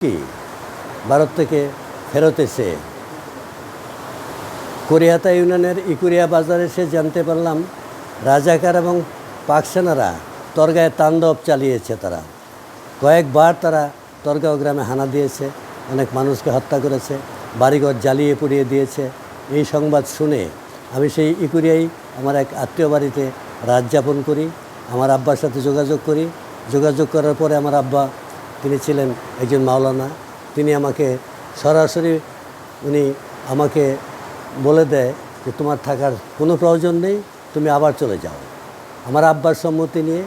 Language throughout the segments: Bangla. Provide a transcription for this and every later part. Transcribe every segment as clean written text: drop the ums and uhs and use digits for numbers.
কি ভারত থেকে ফেরত এসে কোরিয়াতা ইউনিয়নের ইকুরিয়া বাজারে এসে জানতে পারলাম রাজাকার এবং পাক সেনারা তরগাঁয়ে তাণ্ডব চালিয়েছে। তারা কয়েকবার তারা তরগাঁও গ্রামে হানা দিয়েছে, অনেক মানুষকে হত্যা করেছে, বাড়িঘর জ্বালিয়ে পুড়িয়ে দিয়েছে। এই সংবাদ শুনে আমি সেই ইকুরিয়ায় আমার এক আত্মীয় বাড়িতে রাত যাপন করি, আমার আব্বার সাথে যোগাযোগ করি। যোগাযোগ করার পরে আমার আব্বা, তিনি ছিলেন একজন মাওলানা, তিনি আমাকে সরাসরি আমাকে বলে দেয় যে তোমার থাকার কোনো প্রয়োজন নেই, তুমি আবার চলে যাও। আমার আব্বার সম্মতি নিয়ে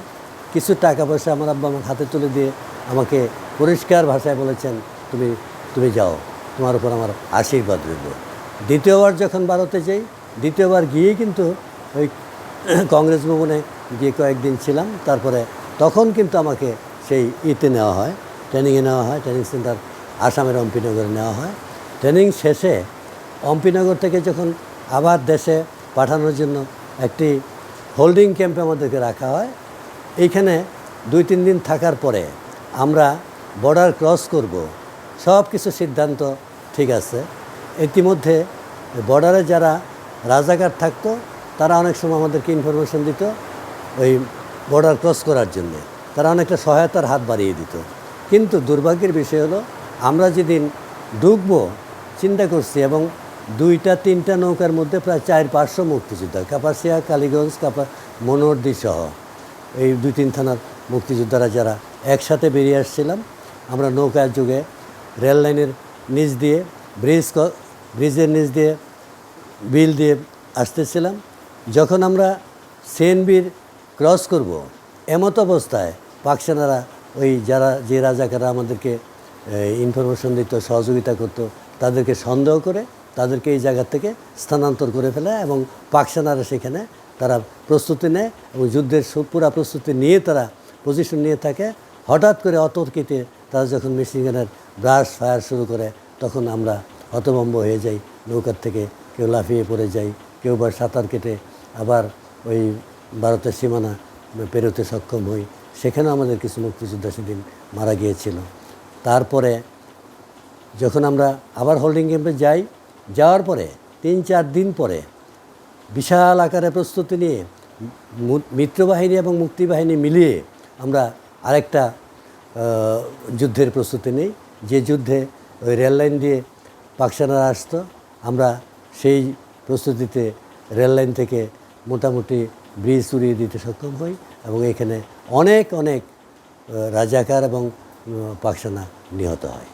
কিছু টাকা পয়সা আমার আব্বা আমার হাতে তুলে দিয়ে আমাকে পরিষ্কার ভাষায় বলেছেন, তুমি যাও, তোমার উপর আমার আশীর্বাদ রইল। দ্বিতীয়বার যখন ভারতে যাই, দ্বিতীয়বার গিয়েই কিন্তু ওই কংগ্রেস ভবনে গিয়ে কয়েকদিন ছিলাম। তারপরে তখন কিন্তু আমাকে সেই নেওয়া হয়, ট্রেনিংয়ে নেওয়া হয়, ট্রেনিং সেন্টার আসামের অম্পিনগরে নেওয়া হয়। ট্রেনিং শেষে অম্পিনগর থেকে যখন আবার দেশে পাঠানোর জন্য একটি হোল্ডিং ক্যাম্পে আমাদেরকে রাখা হয়। এইখানে 2-3 দিন থাকার পরে আমরা বর্ডার ক্রস করব, সব কিছু সিদ্ধান্ত ঠিক আছে। ইতিমধ্যে বর্ডারে যারা রাজাকার থাকতো তারা অনেক সময় আমাদেরকে ইনফরমেশন দিত ওই বর্ডার ক্রস করার জন্যে, তারা অনেকটা সহায়তার হাত বাড়িয়ে দিত। কিন্তু দুর্ভাগ্যের বিষয় হলো আমরা যেদিন ঢুকবো চিন্তা করছি, এবং 2-3টা নৌকার মধ্যে প্রায় 400-500 মুক্তিযোদ্ধা, কাপাসিয়া, কালীগঞ্জ, মনোহরদী সহ এই 2-3 থানার মুক্তিযোদ্ধারা যারা একসাথে বেরিয়ে আসছিলাম। আমরা নৌকার যুগে রেল লাইনের নিচ দিয়ে ব্রিজের নিচ দিয়ে বিল দিয়ে আসতেছিলাম। যখন আমরা সিএনবির ক্রস করব, এমত অবস্থায় পাক সেনারা যে রাজাকাররা আমাদেরকে ইনফরমেশন দিত, সহযোগিতা করত, তাদেরকে সন্দেহ করে তাদেরকে এই জায়গা থেকে স্থানান্তর করে ফেলে, এবং পাক সেনারা সেখানে তারা প্রস্তুতি নেয় এবং যুদ্ধের পুরা প্রস্তুতি নিয়ে তারা পজিশন নিয়ে থাকে। হঠাৎ করে অতর্কিতে তারা যখন মেশিনগানের ব্রাশ ফায়ার শুরু করে, তখন আমরা হতভম্ব হয়ে যাই। নৌকার থেকে কেউ লাফিয়ে পড়ে যাই, কেউ বা সাঁতার কেটে আবার ওই ভারতের সীমানা পেরোতে সক্ষম হই। সেখানেও আমাদের কিছু মুক্তিযোদ্ধা সেদিন মারা গিয়েছিল। তারপরে যখন আমরা আবার হোল্ডিং ক্যাম্পে যাই, যাওয়ার পরে 3-4 দিন পরে বিশাল আকারে প্রস্তুতি নিয়ে মিত্রবাহিনী এবং মুক্তিবাহিনী মিলিয়ে আমরা আরেকটা যুদ্ধের প্রস্তুতি নিই, যে যুদ্ধে ওই রেল লাইন দিয়ে পাক সেনারা আসতো। আমরা সেই প্রস্তুতিতে রেল লাইন থেকে মোটামুটি ব্রিজ উড়িয়ে দিতে সক্ষম হই, এবং এখানে অনেক রাজাকার এবং পাক সেনা নিহত হয়।